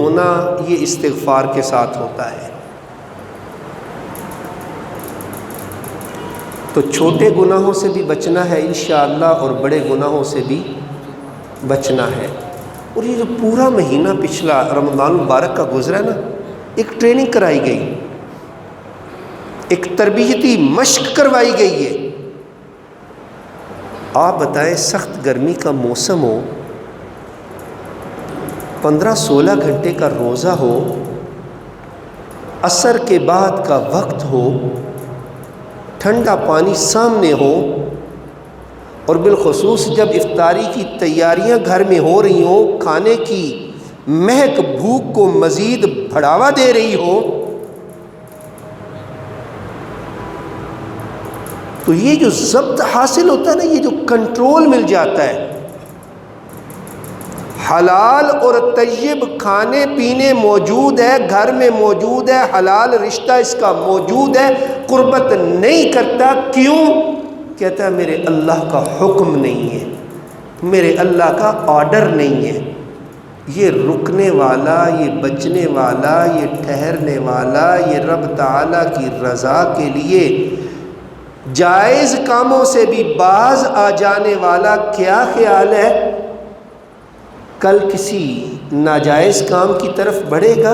ہونا یہ استغفار کے ساتھ ہوتا ہے۔ تو چھوٹے گناہوں سے بھی بچنا ہے انشاءاللہ، اور بڑے گناہوں سے بھی بچنا ہے۔ اور یہ جو پورا مہینہ پچھلا رمضان المبارک کا گزرا نا، ایک ٹریننگ کرائی گئی، ایک تربیتی مشق کروائی گئی ہے۔ آپ بتائیں، سخت گرمی کا موسم ہو، 15-16 گھنٹے کا روزہ ہو، عصر کے بعد کا وقت ہو، ٹھنڈا پانی سامنے ہو، اور بالخصوص جب افطاری کی تیاریاں گھر میں ہو رہی ہوں، کھانے کی مہک بھوک کو مزید بڑھاوا دے رہی ہو، تو یہ جو ضبط حاصل ہوتا ہے نا، یہ جو کنٹرول مل جاتا ہے، حلال اور طیب کھانے پینے موجود ہے، گھر میں موجود ہے، حلال رشتہ اس کا موجود ہے، قربت نہیں کرتا، کیوں؟ کہتا ہے میرے اللہ کا حکم نہیں ہے، میرے اللہ کا آرڈر نہیں ہے۔ یہ رکنے والا، یہ بچنے والا، یہ ٹھہرنے والا، یہ رب تعالیٰ کی رضا کے لیے جائز کاموں سے بھی باز آ جانے والا، کیا خیال ہے کل کسی ناجائز کام کی طرف بڑھے گا،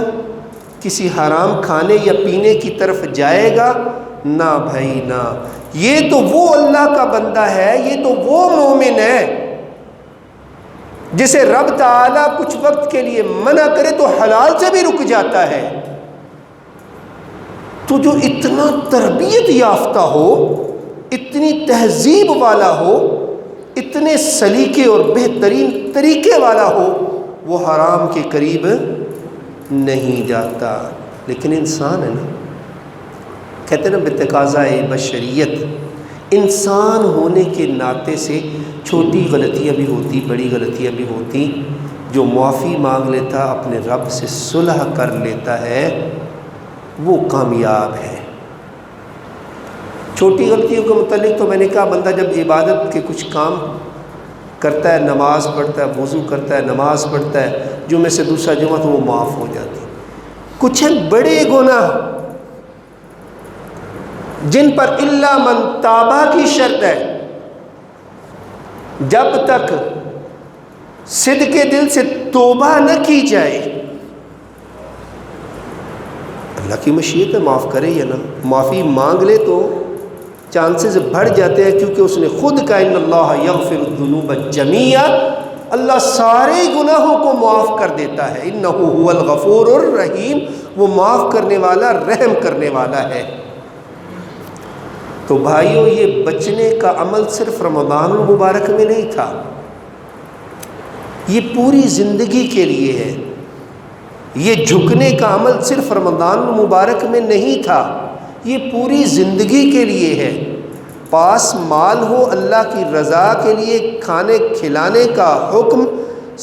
کسی حرام کھانے یا پینے کی طرف جائے گا؟ نہ بھائی نہ۔ یہ تو وہ اللہ کا بندہ ہے، یہ تو وہ مومن ہے جسے رب تعالیٰ کچھ وقت کے لیے منع کرے تو حلال سے بھی رک جاتا ہے۔ تو جو اتنا تربیت یافتہ ہو، اتنی تہذیب والا ہو، اتنے سلیقے اور بہترین طریقے والا ہو، وہ حرام کے قریب نہیں جاتا۔ لیکن انسان ہے نا، کہتے ہیں نا بتقاضائے بشریت، انسان ہونے کے ناطے سے چھوٹی غلطیاں بھی ہوتی، بڑی غلطیاں بھی ہوتی۔ جو معافی مانگ لیتا، اپنے رب سے صلح کر لیتا ہے، وہ کامیاب ہے۔ چھوٹی غلطیوں کے متعلق تو میں نے کہا، بندہ جب عبادت کے کچھ کام کرتا ہے، نماز پڑھتا ہے، وضو کرتا ہے، نماز پڑھتا ہے، جمعے سے دوسرا جمعہ، تو وہ معاف ہو جاتی۔ کچھ ہیں بڑے گناہ جن پر الا من تابہ کی شرط ہے، جب تک صدق دل سے توبہ نہ کی جائے، اللہ کی مشیت ہے معاف کرے یا نہ، معافی مانگ لے تو چانسز بڑھ جاتے ہیں، کیونکہ اس نے خود کہا ان اللہ یغفر الذنوب جمیعا، اللہ سارے گناہوں کو معاف کر دیتا ہے، انہ هو الغفور الرحیم، وہ معاف کرنے والا، رحم کرنے والا ہے۔ تو بھائیو، یہ بچنے کا عمل صرف رمضان المبارک میں نہیں تھا، یہ پوری زندگی کے لیے ہے۔ یہ جھکنے کا عمل صرف رمضان المبارک میں نہیں تھا، یہ پوری زندگی کے لیے ہے۔ پاس مال ہو، اللہ کی رضا کے لیے کھانے کھلانے کا حکم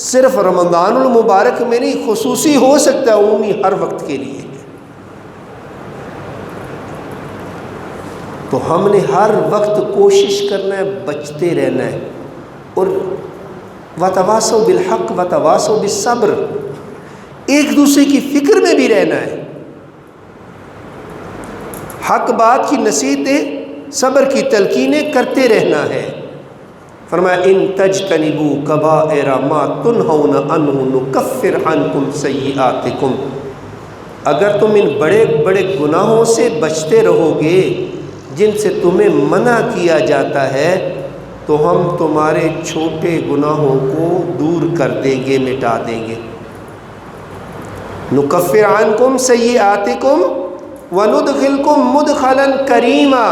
صرف رمضان المبارک میں نہیں، خصوصی ہو سکتا ہے، عمومی ہر وقت کے لیے۔ تو ہم نے ہر وقت کوشش کرنا ہے، بچتے رہنا ہے، اور وتواصوا بالحق وتواصوا بالصبر، ایک دوسرے کی فکر میں بھی رہنا ہے، حق بات کی نصیحتیں، صبر کی تلقینیں کرتے رہنا ہے۔ فرمایا ان تجتنبوا کبائر ما تنہون عنہ نکفر عنکم سیئاتکم، اگر تم ان بڑے بڑے گناہوں سے بچتے رہو گے جن سے تمہیں منع کیا جاتا ہے، تو ہم تمہارے چھوٹے گناہوں کو دور کر دیں گے، مٹا دیں گے۔ نکفر عنکم سیئاتکم وندخلکم مدخلا کریما،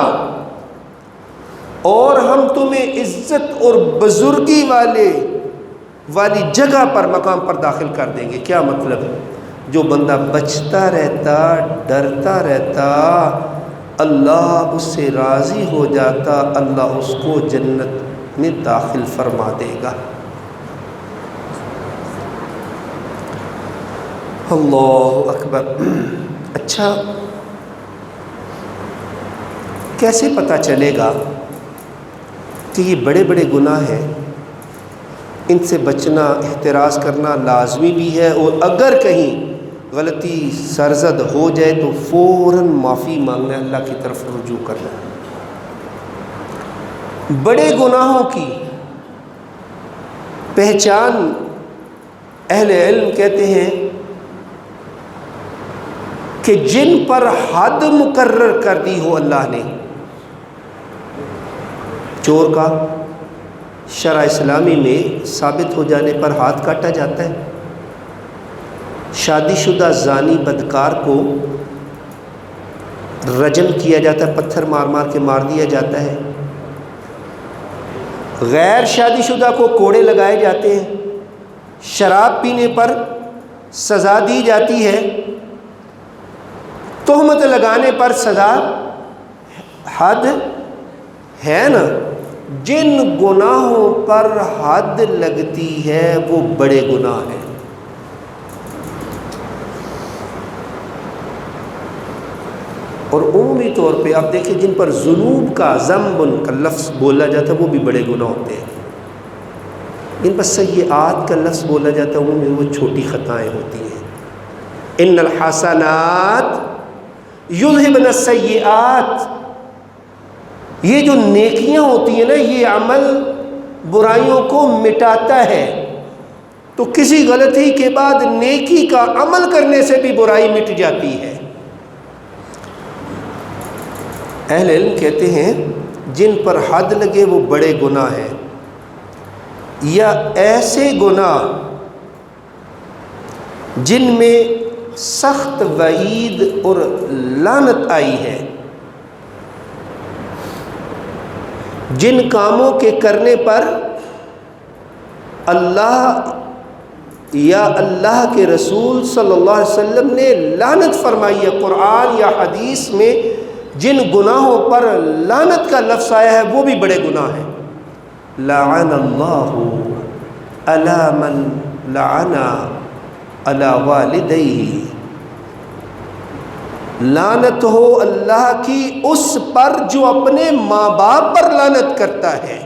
اور ہم تمہیں عزت اور بزرگی والی جگہ پر، مقام پر داخل کر دیں گے۔ کیا مطلب؟ جو بندہ بچتا رہتا، ڈرتا رہتا، اللہ اس سے راضی ہو جاتا، اللہ اس کو جنت میں داخل فرما دے گا۔ اللہ اکبر۔ اچھا، کیسے پتہ چلے گا کہ یہ بڑے بڑے گناہ ہیں، ان سے بچنا، احتراز کرنا لازمی بھی ہے، اور اگر کہیں غلطی سرزد ہو جائے تو فوراً معافی مانگنا، اللہ کی طرف رجوع کرنا۔ بڑے گناہوں کی پہچان اہل علم کہتے ہیں کہ جن پر حد مقرر کر دی ہو اللہ نے، چور کا شرع اسلامی میں ثابت ہو جانے پر ہاتھ کاٹا جاتا ہے، شادی شدہ زانی بدکار کو رجم کیا جاتا ہے، پتھر مار مار کے مار دیا جاتا ہے، غیر شادی شدہ کو کوڑے لگائے جاتے ہیں، شراب پینے پر سزا دی جاتی ہے، تہمت لگانے پر سزا، حد ہے نا۔ جن گناہوں پر حد لگتی ہے وہ بڑے گناہ ہیں۔ اور عمومی طور پہ آپ دیکھیں جن پر ذنوب کا، ذنب کا لفظ بولا جاتا ہے وہ بھی بڑے گناہ ہوتے ہیں۔ جن پر سیئات کا لفظ بولا جاتا ہے وہ چھوٹی خطائیں ہوتی ہیں۔ ان الحسنات یذہبن السیئات، یہ جو نیکیاں ہوتی ہیں نا، یہ عمل برائیوں کو مٹاتا ہے۔ تو کسی غلطی کے بعد نیکی کا عمل کرنے سے بھی برائی مٹ جاتی ہے۔ اہل علم کہتے ہیں جن پر حد لگے وہ بڑے گناہ ہیں، یا ایسے گناہ جن میں سخت وعید اور لعنت آئی ہے، جن کاموں کے کرنے پر اللہ یا اللہ کے رسول صلی اللہ علیہ وسلم نے لعنت فرمائی ہے۔ قرآن یا حدیث میں جن گناہوں پر لعنت کا لفظ آیا ہے وہ بھی بڑے گناہ ہیں۔ لعن اللہ علی من لعن علی والدیہ، لعنت ہو اللہ کی اس پر جو اپنے ماں باپ پر لعنت کرتا ہے۔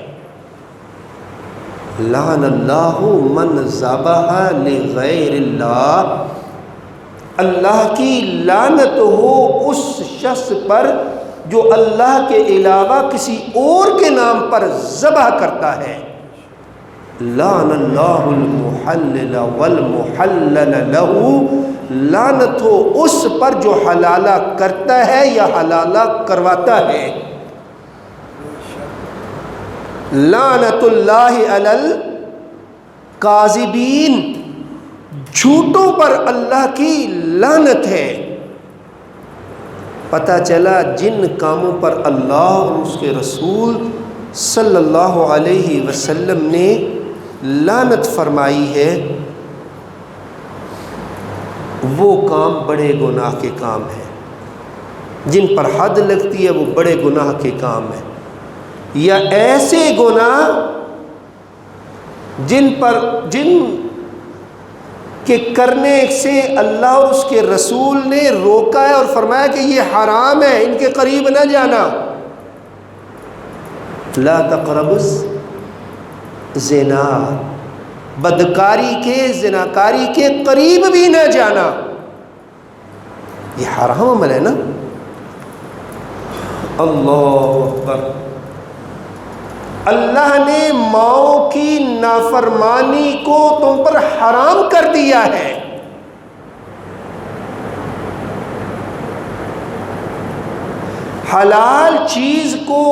لعن اللہ من ذبح لغیر اللہ، اللہ کی لعنت ہو اس شخص پر جو اللہ کے علاوہ کسی اور کے نام پر ذبح کرتا ہے۔ لعن اللہ المحلل والمحلل لہ، لعنت ہو اس پر جو حلالہ کرتا ہے یا حلالہ کرواتا ہے۔ لعنت اللہ علی الکاذبین، جھوٹوں پر اللہ کی لعنت ہے۔ پتہ چلا جن کاموں پر اللہ اور اس کے رسول صلی اللہ علیہ وسلم نے لعنت فرمائی ہے وہ کام بڑے گناہ کے کام ہیں۔ جن پر حد لگتی ہے وہ بڑے گناہ کے کام ہیں، یا ایسے گناہ جن کے کرنے سے اللہ اور اس کے رسول نے روکا ہے اور فرمایا کہ یہ حرام ہے، ان کے قریب نہ جانا۔ لا تقربوا الزنا، بدکاری کے، زناکاری کے قریب بھی نہ جانا، یہ حرام عمل ہے نا۔ اللہ اکبر۔ اللہ نے ماؤں کی نافرمانی کو تم پر حرام کر دیا ہے۔ حلال چیز کو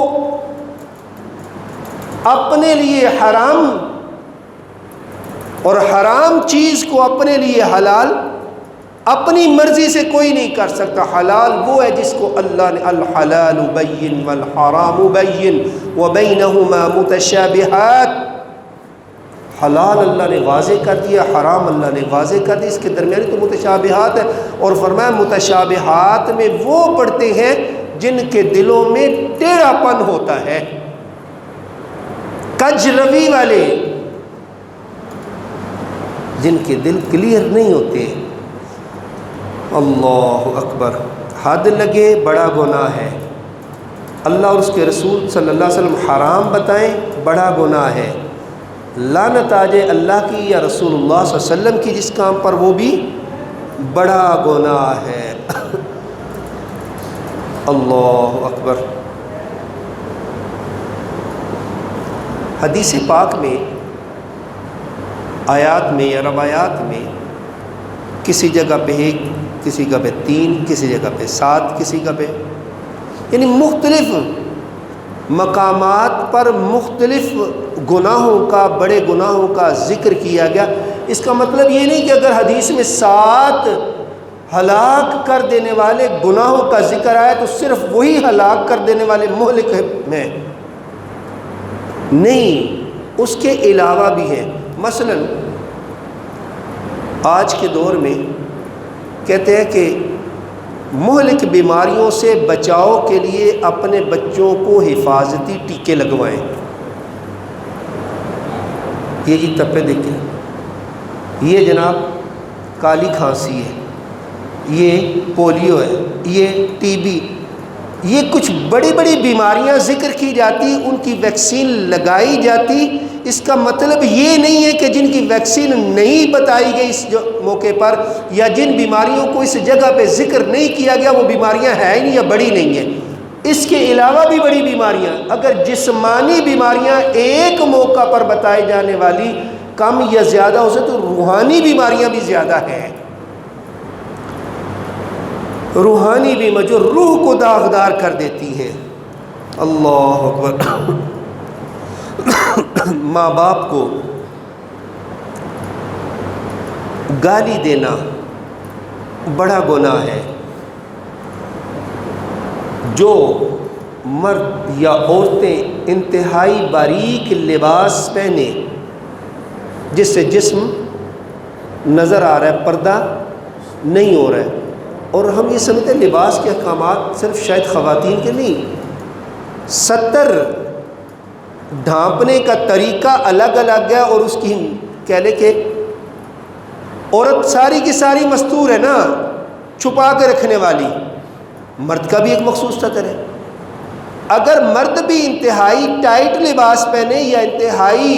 اپنے لیے حرام اور حرام چیز کو اپنے لیے حلال اپنی مرضی سے کوئی نہیں کر سکتا۔ حلال وہ ہے جس کو اللہ نے الحلال بین والحرام بین وبینہما متشابہات، حلال اللہ نے واضح کر دیا، حرام اللہ نے واضح کر دیا، اس کے درمیان تو متشابہات ہے۔ اور فرمایا متشابہات میں وہ پڑھتے ہیں جن کے دلوں میں ٹیڑھا پن ہوتا ہے، کج روی والے، جن کے دل کلیئر نہیں ہوتے۔ اللہ اکبر۔ حد لگے بڑا گناہ ہے، اللہ اور اس کے رسول صلی اللہ علیہ وسلم حرام بتائیں بڑا گناہ ہے، لعنت آ جائے اللہ کی یا رسول اللہ صلی اللہ علیہ وسلم کی جس کام پر، وہ بھی بڑا گناہ ہے۔ اللہ اکبر۔ حدیث پاک میں، آیات میں یا روایات میں کسی جگہ پہ 1، کسی جگہ پہ 3، کسی جگہ پہ 7، کسی جگہ پہ، یعنی مختلف مقامات پر مختلف گناہوں کا، بڑے گناہوں کا ذکر کیا گیا۔ اس کا مطلب یہ نہیں کہ اگر حدیث میں 7 ہلاک کر دینے والے گناہوں کا ذکر آیا تو صرف وہی ہلاک کر دینے والے مہلک میں نہیں، اس کے علاوہ بھی ہیں۔ مثلا آج کے دور میں کہتے ہیں کہ مہلک بیماریوں سے بچاؤ کے لیے اپنے بچوں کو حفاظتی ٹیکے لگوائیں۔ یہ جی تپے دیکھیں، یہ جناب کالی کھانسی ہے، یہ پولیو ہے، یہ ٹی بی، یہ کچھ بڑی بڑی بیماریاں ذکر کی جاتی، ان کی ویکسین لگائی جاتی۔ اس کا مطلب یہ نہیں ہے کہ جن کی ویکسین نہیں بتائی گئی اس موقع پر، یا جن بیماریوں کو اس جگہ پہ ذکر نہیں کیا گیا وہ بیماریاں ہیں ہی نہیں یا بڑی نہیں ہیں۔ اس کے علاوہ بھی بڑی بیماریاں، اگر جسمانی بیماریاں ایک موقع پر بتائی جانے والی کم یا زیادہ ہو سکے تو روحانی بیماریاں بھی زیادہ ہیں۔ روحانی بیماری جو روح کو داغدار کر دیتی ہیں۔ اللہ اکبر۔ ماں باپ کو گالی دینا بڑا گناہ ہے۔ جو مرد یا عورتیں انتہائی باریک لباس پہنے جس سے جسم نظر آ رہا ہے، پردہ نہیں ہو رہا ہے، اور ہم یہ سمجھتے ہیں لباس کے احکامات صرف شاید خواتین کے نہیں، 70 ڈھانپنے کا طریقہ الگ الگ ہے، اور اس کی کہہ لے کہ عورت ساری کی ساری مستور ہے نا، چھپا کے رکھنے والی، مرد کا بھی ایک مخصوص سطر ہے۔ اگر مرد بھی انتہائی ٹائٹ لباس پہنے یا انتہائی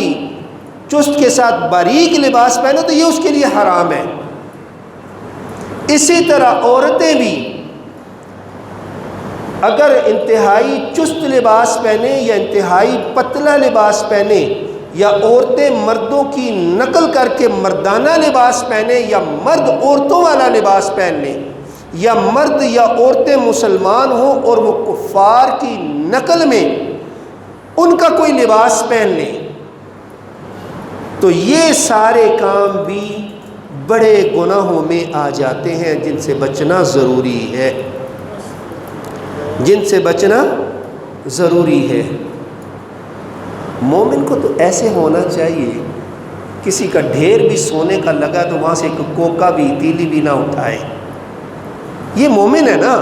چست کے ساتھ باریک لباس پہنے تو یہ اس کے لیے حرام ہے۔ اسی طرح عورتیں بھی اگر انتہائی چست لباس پہنے یا انتہائی پتلا لباس پہنے، یا عورتیں مردوں کی نقل کر کے مردانہ لباس پہنے، یا مرد عورتوں والا لباس پہن لیں، یا مرد یا عورتیں مسلمان ہوں اور وہ کفار کی نقل میں ان کا کوئی لباس پہن لیں، تو یہ سارے کام بھی بڑے گناہوں میں آ جاتے ہیں، جن سے بچنا ضروری ہے، جن سے بچنا ضروری ہے۔ مومن کو تو ایسے ہونا چاہیے کسی کا ڈھیر بھی سونے کا لگا تو وہاں سے ایک کوکا بھی، تیلی بھی نہ اٹھائے۔ یہ مومن ہے نا،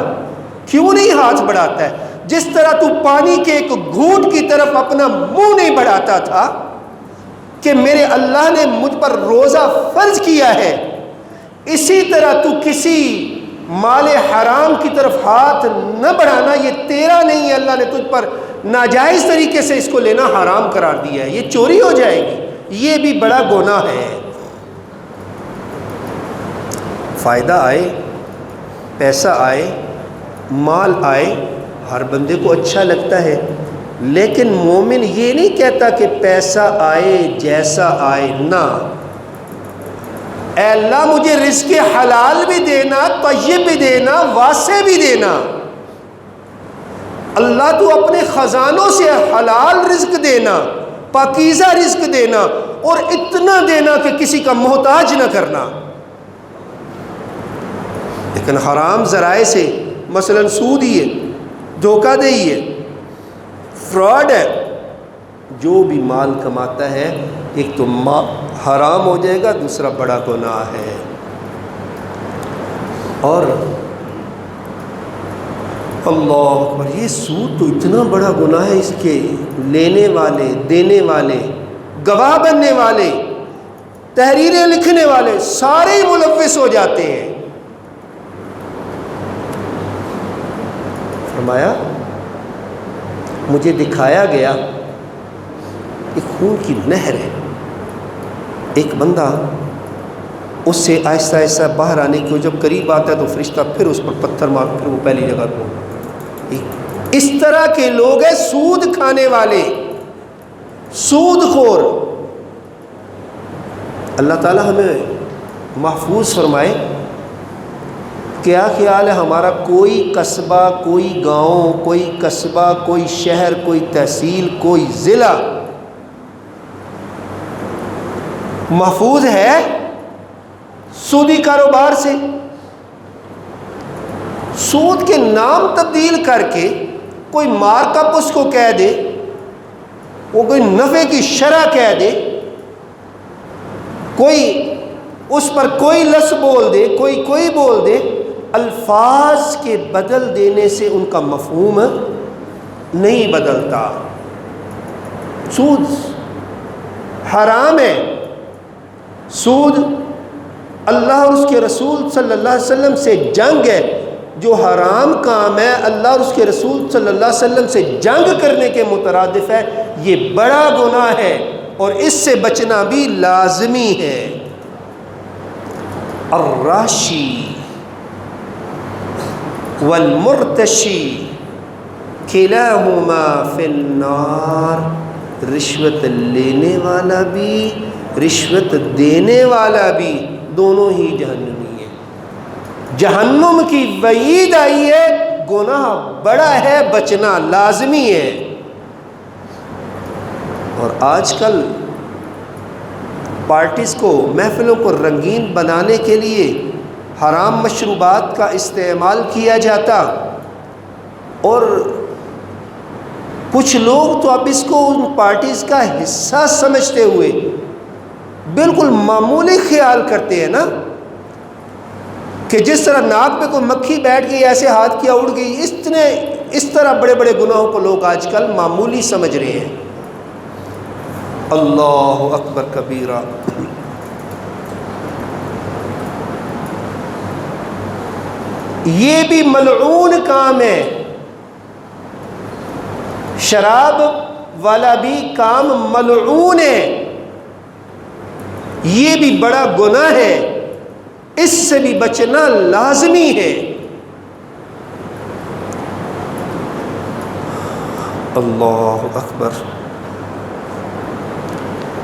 کیوں نہیں ہاتھ بڑھاتا ہے؟ جس طرح تو پانی کے ایک گھونٹ کی طرف اپنا منہ نہیں بڑھاتا تھا کہ میرے اللہ نے مجھ پر روزہ فرض کیا ہے، اسی طرح تو کسی مال حرام کی طرف ہاتھ نہ بڑھانا، یہ تیرا نہیں ہے، اللہ نے تجھ پر ناجائز طریقے سے اس کو لینا حرام قرار دیا ہے، یہ چوری ہو جائے گی، یہ بھی بڑا گناہ ہے۔ فائدہ آئے، پیسہ آئے، مال آئے، ہر بندے کو اچھا لگتا ہے، لیکن مومن یہ نہیں کہتا کہ پیسہ آئے جیسا آئے، نہ، اے اللہ مجھے رزق حلال بھی دینا، طیب بھی دینا، واسع بھی دینا۔ اللہ تو اپنے خزانوں سے حلال رزق دینا، پاکیزہ رزق دینا، اور اتنا دینا کہ کسی کا محتاج نہ کرنا۔ لیکن حرام ذرائع سے، مثلا سود ہی ہے، دھوکہ دہی ہے، فراڈ ہے، جو بھی مال کماتا ہے ایک تو حرام ہو جائے گا، دوسرا بڑا گناہ ہے۔ اور اللہ اکبر، یہ سود تو اتنا بڑا گناہ ہے، اس کے لینے والے، دینے والے، گواہ بننے والے، تحریریں لکھنے والے سارے ہی ملوث ہو جاتے ہیں۔ فرمایا مجھے دکھایا گیا کہ خون کی نہر ہے، ایک بندہ اس سے آہستہ آہستہ باہر آنے کی، جب قریب آتا ہے تو فرشتہ پھر اس پر پتھر مار، پھر وہ پہلی جگہ کو۔ اس طرح کے لوگ ہیں سود کھانے والے، سود خور۔ اللہ تعالی ہمیں محفوظ فرمائے۔ کیا خیال ہے ہمارا کوئی قصبہ، کوئی گاؤں، کوئی قصبہ، کوئی شہر، کوئی تحصیل، کوئی ضلع محفوظ ہے سودی کاروبار سے؟ سود کے نام تبدیل کر کے کوئی مارک اپ اس کو کہہ دے، وہ کوئی نفع کی شرح کہہ دے، کوئی اس پر کوئی لفظ بول دے، کوئی بول دے، الفاظ کے بدل دینے سے ان کا مفہوم نہیں بدلتا۔ سود حرام ہے۔ سود اللہ اور اس کے رسول صلی اللہ علیہ وسلم سے جنگ ہے۔ جو حرام کام ہے اللہ اور اس کے رسول صلی اللہ علیہ وسلم سے جنگ کرنے کے مترادف ہے، یہ بڑا گناہ ہے اور اس سے بچنا بھی لازمی ہے۔ الراشی والمرتشی کلاہما فی النار، رشوت لینے والا بھی رشوت دینے والا بھی دونوں ہی جہنمی ہیں۔ جہنم کی وعید آئی ہے، گناہ بڑا ہے، بچنا لازمی ہے۔ اور آج کل پارٹیز کو، محفلوں کو رنگین بنانے کے لیے حرام مشروبات کا استعمال کیا جاتا، اور کچھ لوگ تو اب اس کو ان پارٹیز کا حصہ سمجھتے ہوئے بالکل معمولی خیال کرتے ہیں نا، کہ جس طرح ناک پہ کوئی مکھی بیٹھ گئی ایسے ہاتھ کیا اڑ گئی، اس طرح بڑے بڑے گناہوں کو لوگ آج کل معمولی سمجھ رہے ہیں۔ اللہ اکبر کبیرہ۔ یہ بھی ملعون کام ہے، شراب والا بھی کام ملعون ہے، یہ بھی بڑا گناہ ہے، اس سے بھی بچنا لازمی ہے۔ اللہ اکبر۔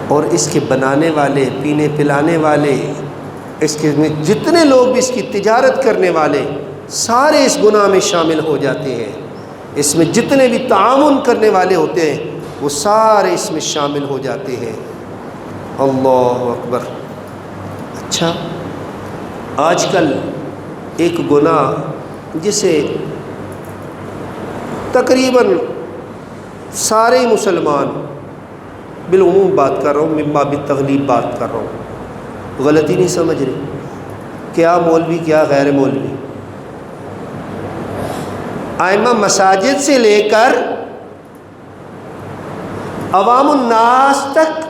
اور اس کے بنانے والے، پینے پلانے والے، اس کے میں جتنے لوگ بھی اس کی تجارت کرنے والے، سارے اس گناہ میں شامل ہو جاتے ہیں۔ اس میں جتنے بھی تعاون کرنے والے ہوتے ہیں وہ سارے اس میں شامل ہو جاتے ہیں۔ اللہ اکبر۔ اچھا، آج کل ایک گناہ جسے تقریباً سارے مسلمان، بالعموم بات کر رہا ہوں، من باب تغلیب بات کر رہا ہوں، غلطی نہیں سمجھ رہے، کیا مولوی کیا غیر مولوی، ائمہ مساجد سے لے کر عوام الناس تک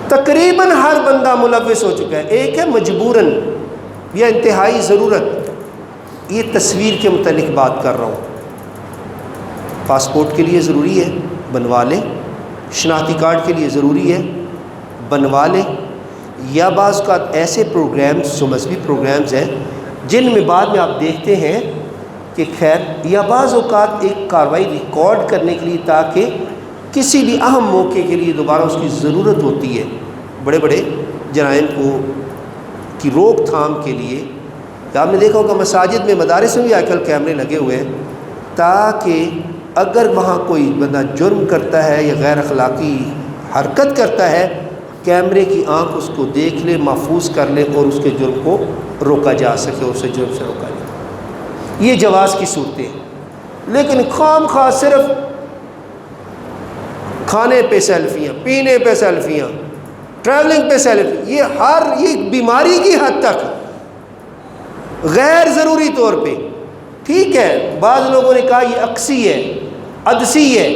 تقریباً ہر بندہ ملوث ہو چکا ہے۔ ایک ہے مجبوراً یا انتہائی ضرورت، یہ تصویر کے متعلق بات کر رہا ہوں۔ پاسپورٹ کے لیے ضروری ہے، بنوا لیں، شناختی کارڈ کے لیے ضروری ہے، بنوا لیں، یا بعض اوقات ایسے پروگرامز جو مذہبی پروگرامز ہیں جن میں بعد میں آپ دیکھتے ہیں کہ خیر، یا بعض اوقات ایک کارروائی ریکارڈ کرنے کے لیے تاکہ کسی بھی اہم موقع کے لیے دوبارہ اس کی ضرورت ہوتی ہے، بڑے بڑے جرائم کی روک تھام کے لیے۔ آپ نے دیکھا ہوگا مساجد میں، مدارس میں بھی آج کل کیمرے لگے ہوئے ہیں، تاکہ اگر وہاں کوئی بندہ جرم کرتا ہے یا غیر اخلاقی حرکت کرتا ہے، کیمرے کی آنکھ اس کو دیکھ لے، محفوظ کر لے اور اس کے جرم کو روکا جا سکے، اسے جرم سے روکا جائے۔ یہ جواز کی صورتیں ہیں۔ لیکن خام خواہ صرف کھانے پہ سیلفیاں، پینے پہ سیلفیاں، ٹریولنگ پہ سیلفی، یہ بیماری کی حد تک غیر ضروری طور پہ، ٹھیک ہے، بعض لوگوں نے کہا یہ عکسی ہے، عدسی ہے،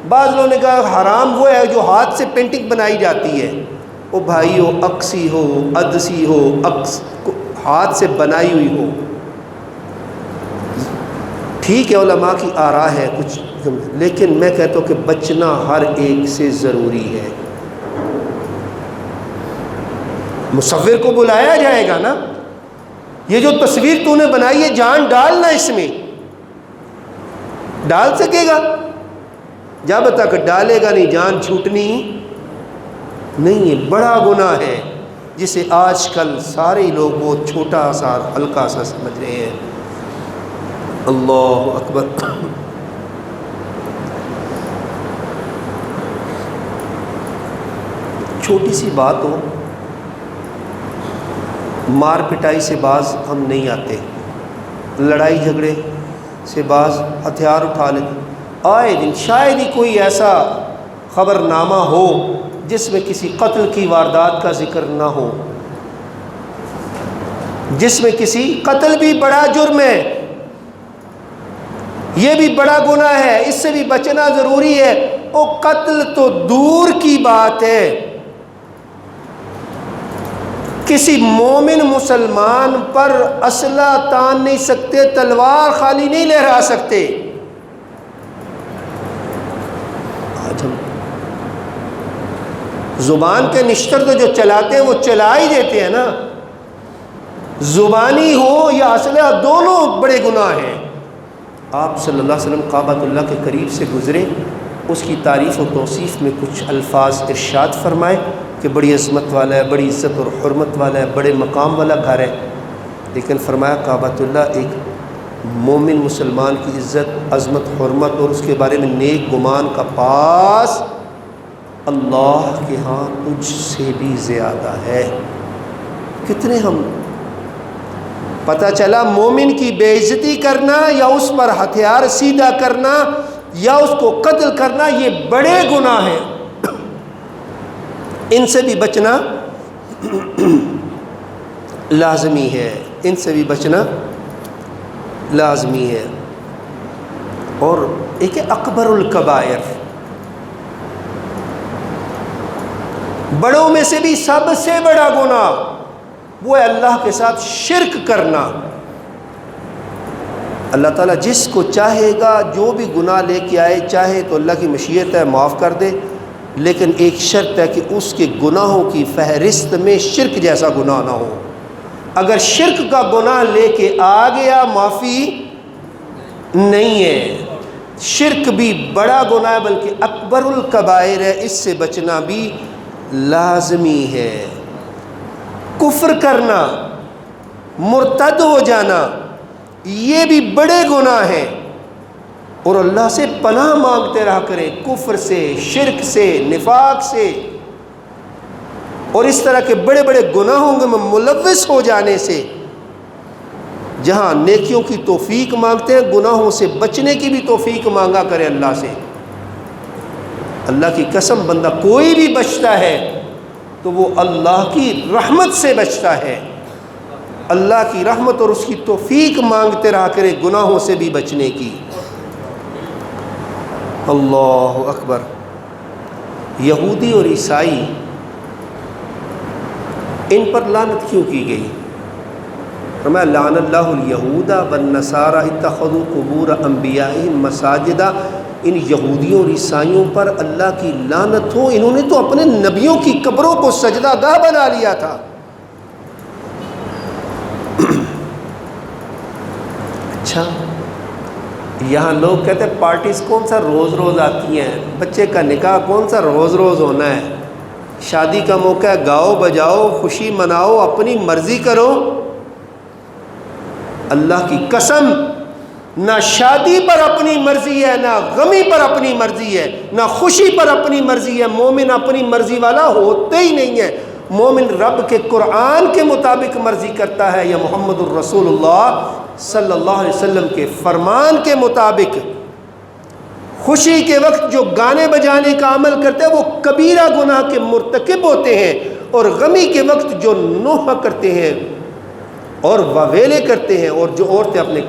بعض لوگوں نے کہا حرام وہ ہے جو ہاتھ سے پینٹنگ بنائی جاتی ہے۔ وہ بھائی ہو، عکسی ہو، عدسی ہو، ہاتھ سے بنائی ہوئی ہو، ٹھیک ہے، علماء کی آراء ہے کچھ، لیکن میں کہتا ہوں کہ بچنا ہر ایک سے ضروری ہے۔ مصور کو بلایا جائے گا نا، یہ جو تصویر تو نے بنائی ہے جان ڈالنا، اس میں ڈال سکے گا؟ جب تک ڈالے گا نہیں جان چھوٹنی نہیں ہے۔ بڑا گناہ ہے جسے آج کل سارے لوگ بہت چھوٹا سا ہلکا سا سمجھ رہے ہیں۔ اللہ اکبر۔ چھوٹی سی بات ہو، مار پٹائی سے باز ہم نہیں آتے، لڑائی جھگڑے سے باز ہتھیار اٹھا لیں، آئے دن شاید ہی کوئی ایسا خبر نامہ ہو جس میں کسی قتل کی واردات کا ذکر نہ ہو، جس میں کسی قتل بھی بڑا جرم ہے، یہ بھی بڑا گناہ ہے، اس سے بھی بچنا ضروری ہے۔ وہ قتل تو دور کی بات ہے، کسی مومن مسلمان پر اسلحہ تان نہیں سکتے، تلوار خالی نہیں لہرا سکتے۔ آج ہم زبان کے نشتر تو جو چلاتے ہیں وہ چلا ہی دیتے ہیں نا، زبانی ہو یا اسلحہ دونوں بڑے گناہ ہیں۔ آپ صلی اللہ علیہ وسلم کعبۃ اللہ کے قریب سے گزرے، اس کی تعریف و توصیف میں کچھ الفاظ ارشاد فرمائے کہ بڑی عظمت والا ہے، بڑی عزت اور حرمت والا ہے، بڑے مقام والا گھر ہے، لیکن فرمایا کعبۃ اللہ ایک مومن مسلمان کی عزت، عظمت، حرمت اور اس کے بارے میں نیک گمان کا پاس اللہ کے ہاں تجھ سے بھی زیادہ ہے۔ کتنے ہم پتہ چلا مومن کی بے عزتی کرنا یا اس پر ہتھیار سیدھا کرنا یا اس کو قتل کرنا یہ بڑے گناہ ہیں، ان سے بھی بچنا لازمی ہے، ان سے بھی بچنا لازمی ہے۔ اور ایک اکبر الکبائر، بڑوں میں سے بھی سب سے بڑا گناہ وہ ہے اللہ کے ساتھ شرک کرنا۔ اللہ تعالیٰ جس کو چاہے گا جو بھی گناہ لے کے آئے، چاہے تو اللہ کی مشیت ہے معاف کر دے، لیکن ایک شرط ہے کہ اس کے گناہوں کی فہرست میں شرک جیسا گناہ نہ ہو۔ اگر شرک کا گناہ لے کے آ گیا معافی نہیں ہے۔ شرک بھی بڑا گناہ ہے بلکہ اکبر الکبائر ہے، اس سے بچنا بھی لازمی ہے۔ کفر کرنا، مرتد ہو جانا، یہ بھی بڑے گناہ ہیں، اور اللہ سے پناہ مانگتے رہا کریں کفر سے، شرک سے، نفاق سے، اور اس طرح کے بڑے بڑے گناہوں میں ملوث ہو جانے سے۔ جہاں نیکیوں کی توفیق مانگتے ہیں، گناہوں سے بچنے کی بھی توفیق مانگا کرے اللہ سے۔ اللہ کی قسم، بندہ کوئی بھی بچتا ہے تو وہ اللہ کی رحمت سے بچتا ہے۔ اللہ کی رحمت اور اس کی توفیق مانگتے رہا کرے گناہوں سے بھی بچنے کی۔ اللہ اکبر۔ یہودی اور عیسائی، ان پر لعنت کیوں کی گئی؟ فرمایا لعن اللہ الیہود والنصارى اتخذوا قبور انبیائہم مساجدا۔ ان یہودیوں اور عیسائیوں پر اللہ کی لعنت ہو، انہوں نے تو اپنے نبیوں کی قبروں کو سجدہ گاہ بنا لیا تھا۔ اچھا، یہاں لوگ کہتے ہیں پارٹیز کون سا روز روز آتی ہیں، بچے کا نکاح کون سا روز روز ہونا ہے، شادی کا موقع ہے گاؤ بجاؤ، خوشی مناؤ، اپنی مرضی کرو۔ اللہ کی قسم، نہ شادی پر اپنی مرضی ہے، نہ غمی پر اپنی مرضی ہے، نہ خوشی پر اپنی مرضی ہے۔ مومن اپنی مرضی والا ہوتے ہی نہیں ہے۔ مومن رب کے قرآن کے مطابق مرضی کرتا ہے، یا محمد الرسول اللہ صلی اللہ علیہ وسلم کے فرمان کے مطابق۔ خوشی کے وقت جو گانے بجانے کا عمل کرتے ہیں وہ کبیرہ گناہ کے مرتکب ہوتے ہیں، اور غمی کے وقت جو نوحہ کرتے ہیں اور وویلے کرتے ہیں، اور جو عورتیں اپنے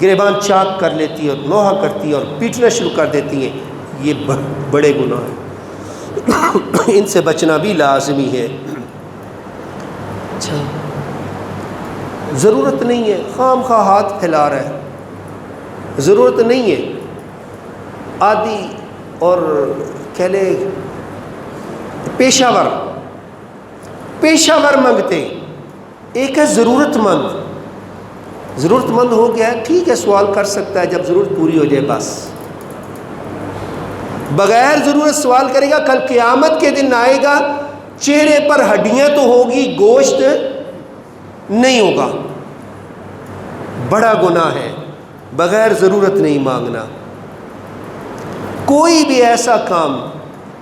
گریبان چاک کر لیتی ہیں اور نوحہ کرتی ہیں اور پیٹنا شروع کر دیتی ہیں، یہ بڑے گناہ ہیں، ان سے بچنا بھی لازمی ہے۔ اچھا، ضرورت نہیں ہے خام خواہ ہاتھ پھیلا رہا ہے، ضرورت نہیں ہے عادی اور کہہ لے پیشہ ور پیشہ ور منگتے، ایک ہے ضرورت مند۔ ضرورت مند ہو گیا ٹھیک ہے سوال کر سکتا ہے، جب ضرورت پوری ہو جائے بس۔ بغیر ضرورت سوال کرے گا، کل قیامت کے دن آئے گا چہرے پر ہڈیاں تو ہوگی، گوشت نہیں ہوگا۔ بڑا گناہ ہے بغیر ضرورت نہیں مانگنا۔ کوئی بھی ایسا کام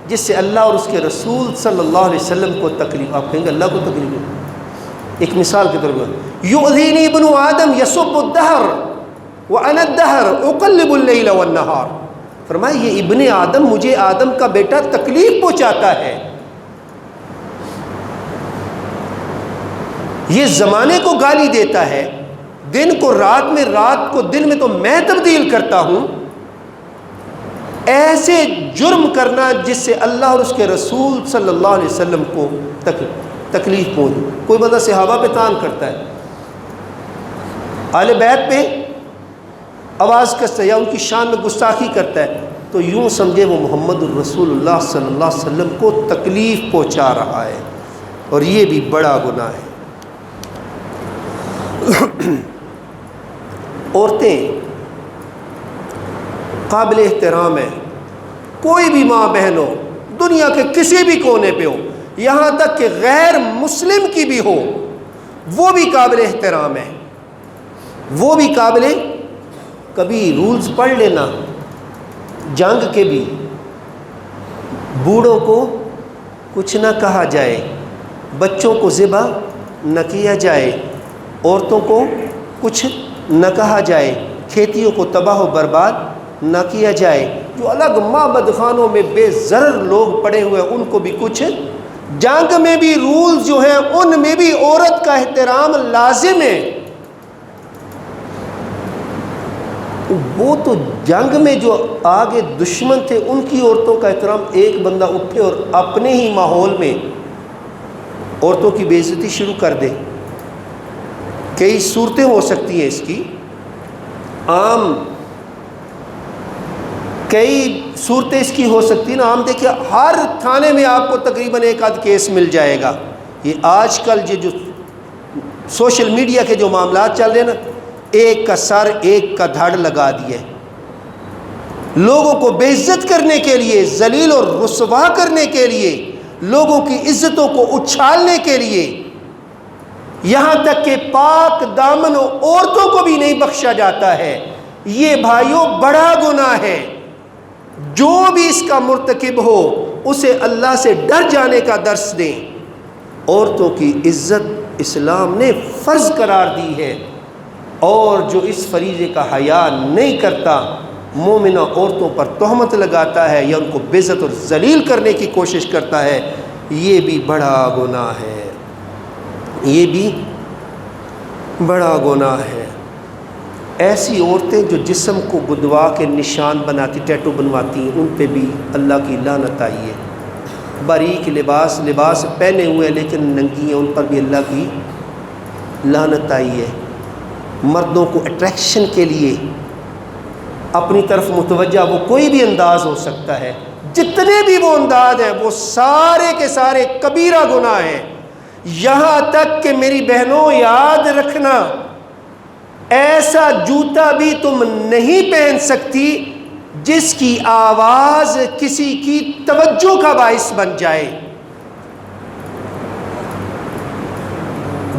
جس سے اللہ اور اس کے رسول صلی اللہ علیہ وسلم کو تکلیف، آپ کہیں گے اللہ کو تکلیف ہے، ایک مثال کے طور پر یؤذینی ابن آدم یسب الدہر وانا الدہر اقلب اللیل والنہار، فرمایا یہ ابن آدم، مجھے آدم کا بیٹا تکلیف پہنچاتا ہے، یہ زمانے کو گالی دیتا ہے، دن کو رات میں، رات کو دن میں تو میں تبدیل کرتا ہوں۔ ایسے جرم کرنا جس سے اللہ اور اس کے رسول صلی اللہ علیہ وسلم کو تکلیف پہنچ۔ کوئی بندہ صحابہ پہ تان کرتا ہے، اہل بیت پہ آواز کستا ہے یا ان کی شان میں گستاخی کرتا ہے، تو یوں سمجھے وہ محمد الرسول اللہ صلی اللہ علیہ وسلم کو تکلیف پہنچا رہا ہے، اور یہ بھی بڑا گناہ ہے۔ عورتیں قابل احترام ہیں، کوئی بھی ماں بہن ہو، دنیا کے کسی بھی کونے پہ ہو، یہاں تک کہ غیر مسلم کی بھی ہو، وہ بھی قابل احترام ہے، وہ بھی قابل۔ کبھی رولز پڑھ لینا جنگ کے بھی، بوڑھوں کو کچھ نہ کہا جائے، بچوں کو ذبح نہ کیا جائے، عورتوں کو کچھ نہ کہا جائے، کھیتیوں کو تباہ و برباد نہ کیا جائے، جو الگ معبد خانوں میں بے ضرر لوگ پڑے ہوئے ان کو بھی کچھ۔ جنگ میں بھی رولز جو ہیں ان میں بھی عورت کا احترام لازم ہے۔ وہ تو جنگ میں جو آگے دشمن تھے ان کی عورتوں کا احترام، ایک بندہ اٹھے اور اپنے ہی ماحول میں عورتوں کی بے عزتی شروع کر دے۔ کئی صورتیں ہو سکتی ہیں اس کی، عام کئی صورتیں اس کی ہو سکتی ہیں نا۔ عام دیکھیے ہر تھانے میں آپ کو تقریباً ایک آدھ کیس مل جائے گا۔ یہ آج کل یہ جو سوشل میڈیا کے جو معاملات چل رہے ہیں نا، ایک کا سر ایک کا دھڑ لگا دیے، لوگوں کو بے عزت کرنے کے لیے، ذلیل اور رسوا کرنے کے لیے، لوگوں کی عزتوں کو اچھالنے کے لیے، یہاں تک کہ پاک دامن عورتوں کو بھی نہیں بخشا جاتا ہے۔ یہ بھائیوں بڑا گناہ ہے۔ جو بھی اس کا مرتکب ہو اسے اللہ سے ڈر جانے کا درس دیں۔ عورتوں کی عزت اسلام نے فرض قرار دی ہے، اور جو اس فریضے کا حیا نہیں کرتا، مومنہ عورتوں پر تہمت لگاتا ہے یا ان کو بے عزت اور ذلیل کرنے کی کوشش کرتا ہے، یہ بھی بڑا گناہ ہے، یہ بھی بڑا گناہ ہے۔ ایسی عورتیں جو جسم کو گدوا کے نشان بناتی، ٹیٹو بنواتی ہیں، ان پہ بھی اللہ کی لعنت آئی ہے۔ باریک لباس پہنے ہوئے لیکن ننگی ہیں، ان پر بھی اللہ کی لعنت آئی ہے۔ مردوں کو اٹریکشن کے لیے اپنی طرف متوجہ وہ کوئی بھی انداز ہو سکتا ہے، جتنے بھی وہ انداز ہیں وہ سارے کے سارے کبیرہ گناہ ہیں۔ یہاں تک کہ میری بہنوں یاد رکھنا، ایسا جوتا بھی تم نہیں پہن سکتی جس کی آواز کسی کی توجہ کا باعث بن جائے،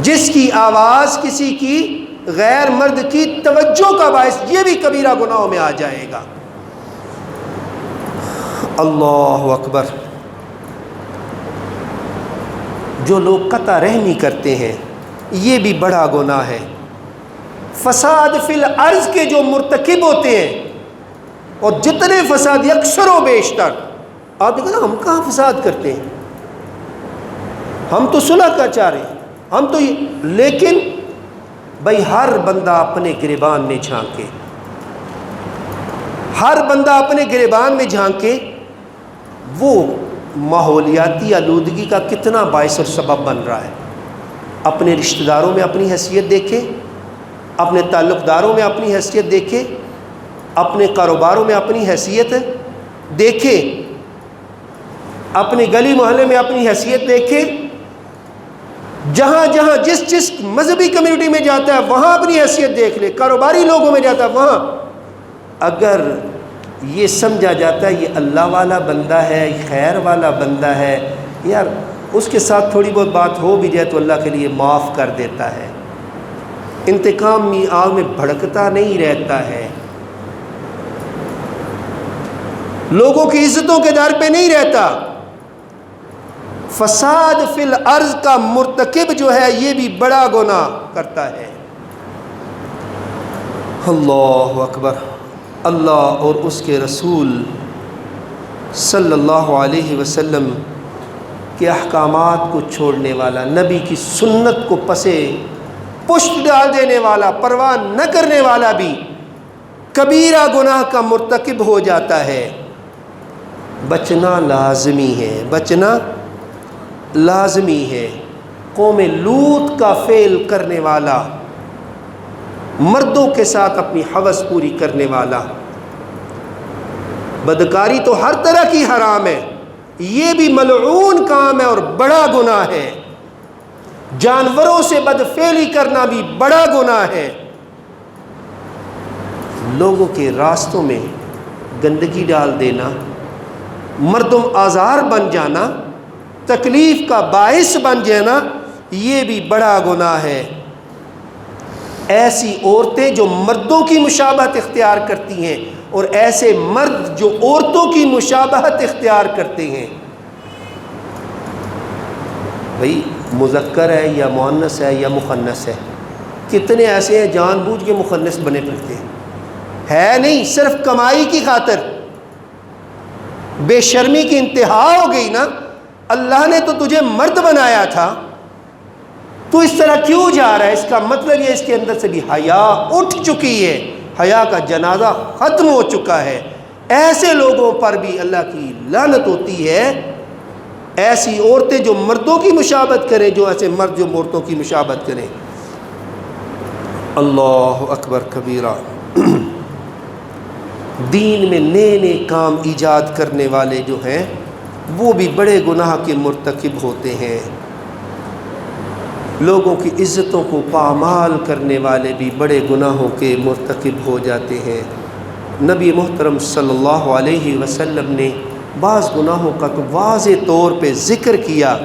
جس کی آواز کسی کی غیر مرد کی توجہ کا باعث، یہ بھی کبیرہ گناہوں میں آ جائے گا۔ اللہ اکبر۔ جو لوگ قطع رحمی کرتے ہیں یہ بھی بڑا گناہ ہے۔ فساد فی الارض کے جو مرتکب ہوتے ہیں، اور جتنے فساد اکثر و بیشتر، آپ دیکھیں نا ہم کہاں فساد کرتے ہیں، ہم تو صلح کا چاہ رہے ہیں، ہم تو یہ، لیکن بھائی ہر بندہ اپنے گریبان میں جھانکے، ہر بندہ اپنے گریبان میں جھانکے، وہ ماحولیاتی آلودگی کا کتنا باعث اور سبب بن رہا ہے۔ اپنے رشتہ داروں میں اپنی حیثیت دیکھے، اپنے تعلق داروں میں اپنی حیثیت دیکھے، اپنے کاروباروں میں اپنی حیثیت دیکھے، اپنے گلی محلے میں اپنی حیثیت دیکھے، جہاں جہاں جس مذہبی کمیونٹی میں جاتا ہے وہاں اپنی حیثیت دیکھ لے، کاروباری لوگوں میں جاتا ہے وہاں اگر یہ سمجھا جاتا ہے یہ اللہ والا بندہ ہے، خیر والا بندہ ہے، یار اس کے ساتھ تھوڑی بہت بات ہو بھی جائے تو اللہ کے لیے معاف کر دیتا ہے، انتقامی آگ میں بھڑکتا نہیں رہتا ہے، لوگوں کی عزتوں کے در پہ نہیں رہتا۔ فساد فی الارض کا مرتکب جو ہے یہ بھی بڑا گناہ کرتا ہے۔ اللہ اکبر۔ اللہ اور اس کے رسول صلی اللہ علیہ وسلم کے احکامات کو چھوڑنے والا، نبی کی سنت کو پشت ڈال دینے والا، پرواہ نہ کرنے والا بھی کبیرہ گناہ کا مرتکب ہو جاتا ہے۔ بچنا لازمی ہے، بچنا لازمی ہے۔ قوم لوط کا فعل کرنے والا، مردوں کے ساتھ اپنی ہوس پوری کرنے والا، بدکاری تو ہر طرح کی حرام ہے، یہ بھی ملعون کام ہے اور بڑا گناہ ہے۔ جانوروں سے بدفعلی کرنا بھی بڑا گناہ ہے۔ لوگوں کے راستوں میں گندگی ڈال دینا، مردم آزار بن جانا، تکلیف کا باعث بن جانا، یہ بھی بڑا گناہ ہے۔ ایسی عورتیں جو مردوں کی مشابہت اختیار کرتی ہیں اور ایسے مرد جو عورتوں کی مشابہت اختیار کرتے ہیں، بھئی مذکر ہے یا مؤنث ہے یا مخنث ہے، کتنے ایسے ہیں جان بوجھ کے مخنث بنے پھرتے ہیں، ہے نہیں، صرف کمائی کی خاطر۔ بے شرمی کی انتہا ہو گئی نا، اللہ نے تو تجھے مرد بنایا تھا، تو اس طرح کیوں جا رہا ہے؟ اس کا مطلب یہ اس کے اندر سے بھی حیا اٹھ چکی ہے، حیا کا جنازہ ختم ہو چکا ہے۔ ایسے لوگوں پر بھی اللہ کی لعنت ہوتی ہے، ایسی عورتیں جو مردوں کی مشابہت کریں، جو ایسے مرد جو عورتوں کی مشابہت کریں۔ اللہ اکبر کبیرہ۔ دین میں نئے نئے کام ایجاد کرنے والے جو ہیں وہ بھی بڑے گناہ کے مرتکب ہوتے ہیں۔ لوگوں کی عزتوں کو پامال کرنے والے بھی بڑے گناہوں کے مرتکب ہو جاتے ہیں۔ نبی محترم صلی اللہ علیہ وسلم نے بعض گناہوں کا تو واضح طور پہ ذکر کیا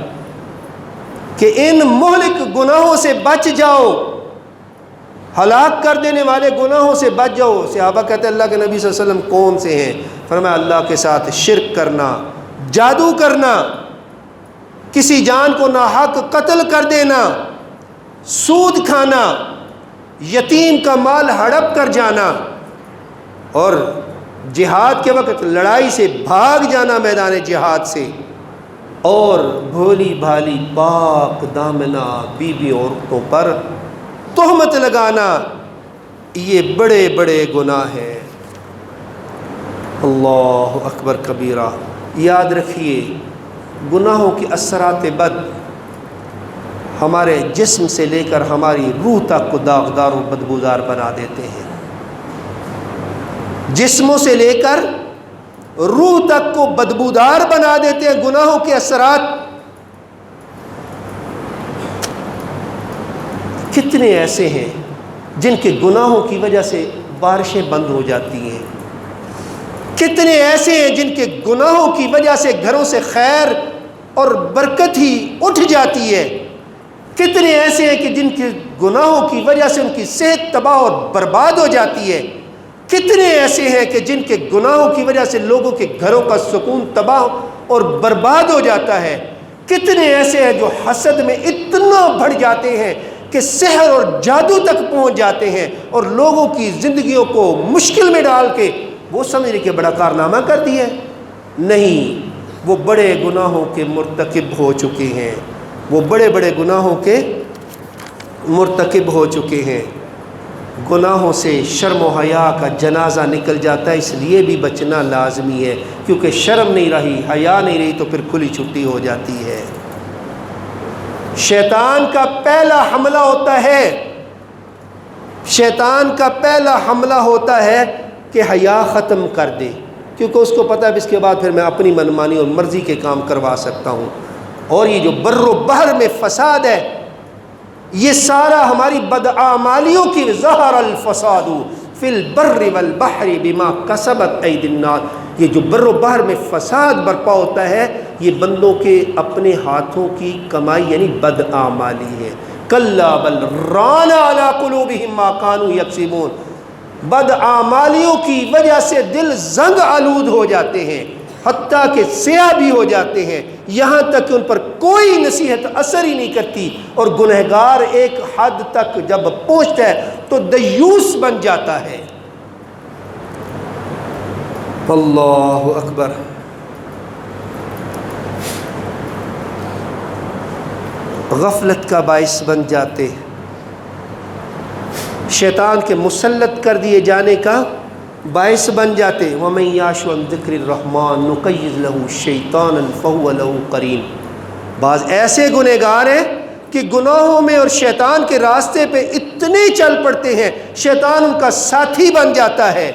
کہ ان مہلک گناہوں سے بچ جاؤ، ہلاک کر دینے والے گناہوں سے بچ جاؤ۔ صحابہ کہتے ہیں اللہ کے نبی صلی اللہ علیہ وسلم کون سے ہیں؟ فرمایا اللہ کے ساتھ شرک کرنا، جادو کرنا، کسی جان کو ناحق قتل کر دینا، سود کھانا، یتیم کا مال ہڑپ کر جانا، اور جہاد کے وقت لڑائی سے بھاگ جانا میدان جہاد سے، اور بھولی بھالی پاک دامنہ بیوی عورتوں پر تہمت لگانا، یہ بڑے بڑے گناہ ہیں۔ اللہ اکبر کبیرہ۔ یاد رکھیے گناہوں کی اثرات بد ہمارے جسم سے لے کر ہماری روح تک کو داغدار و بدبودار بنا دیتے ہیں، جسموں سے لے کر روح تک کو بدبودار بنا دیتے ہیں گناہوں کے اثرات۔ کتنے ایسے ہیں جن کے گناہوں کی وجہ سے بارشیں بند ہو جاتی ہیں، کتنے ایسے ہیں جن کے گناہوں کی وجہ سے گھروں سے خیر اور برکت ہی اٹھ جاتی ہے، کتنے ایسے ہیں کہ جن کے گناہوں کی وجہ سے ان کی صحت تباہ اور برباد ہو جاتی ہے، کتنے ایسے ہیں کہ جن کے گناہوں کی وجہ سے لوگوں کے گھروں کا سکون تباہ اور برباد ہو جاتا ہے، کتنے ایسے ہیں جو حسد میں اتنا بڑھ جاتے ہیں کہ سحر اور جادو تک پہنچ جاتے ہیں اور لوگوں کی زندگیوں کو مشکل میں ڈال کے وہ سمجھنے کہ بڑا کارنامہ کر دیا ہے۔ نہیں، وہ بڑے گناہوں کے مرتکب ہو چکے ہیں، وہ بڑے بڑے گناہوں کے مرتکب ہو چکے ہیں۔ گناہوں سے شرم و حیا کا جنازہ نکل جاتا ہے، اس لیے بھی بچنا لازمی ہے، کیونکہ شرم نہیں رہی، حیا نہیں رہی تو پھر کھلی چھٹی ہو جاتی ہے۔ شیطان کا پہلا حملہ ہوتا ہے، شیطان کا پہلا حملہ ہوتا ہے کہ حیا ختم کر دے، کیونکہ اس کو پتہ ہے اس کے بعد پھر میں اپنی منمانی اور مرضی کے کام کروا سکتا ہوں، اور یہ جو بر و بحر میں فساد ہے یہ سارا ہماری بدعمالیوں کی ظہر الفساد فی البر والبحر بما کسبت ایدی الناس، یہ جو بر و بحر میں فساد برپا ہوتا ہے یہ بندوں کے اپنے ہاتھوں کی کمائی یعنی بدعمالی ہے۔ کلا بل ران علی قلوبہم ما کانوا یکسبون، بدعمالیوں کی وجہ سے دل زنگ آلود ہو جاتے ہیں، حتیٰ کہ سیاہ بھی ہو جاتے ہیں، یہاں تک کہ ان پر کوئی نصیحت اثر ہی نہیں کرتی، اور گنہگار ایک حد تک جب پہنچتا ہے تو دیوس بن جاتا ہے۔ اللہ اکبر۔ غفلت کا باعث بن جاتے، شیطان کے مسلط کر دیے جانے کا باعث بن جاتے۔ وَمَن يَعْشُ عَن ذِكْرِ الرَّحْمَٰنِ نُقَيِّضْ لَهُ شَيْطَانًا فَهُوَ لَهُ قَرِينٌ۔ بعض ایسے گنہگار ہیں کہ گناہوں میں اور شیطان کے راستے پہ اتنے چل پڑتے ہیں شیطان ان کا ساتھی بن جاتا ہے۔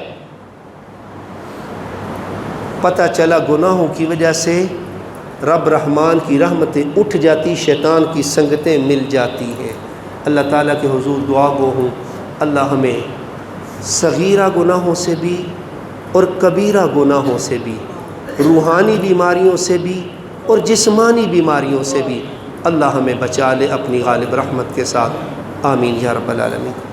پتہ چلا گناہوں کی وجہ سے رب رحمان کی رحمتیں اٹھ جاتی، شیطان کی سنگتیں مل جاتی ہیں۔ اللہ تعالیٰ کے حضور دعا گو ہوں، اللہ ہمیں صغیرہ گناہوں سے بھی اور کبیرہ گناہوں سے بھی، روحانی بیماریوں سے بھی اور جسمانی بیماریوں سے بھی اللہ ہمیں بچا لے اپنی غالب رحمت کے ساتھ، آمین یا رب العالمین۔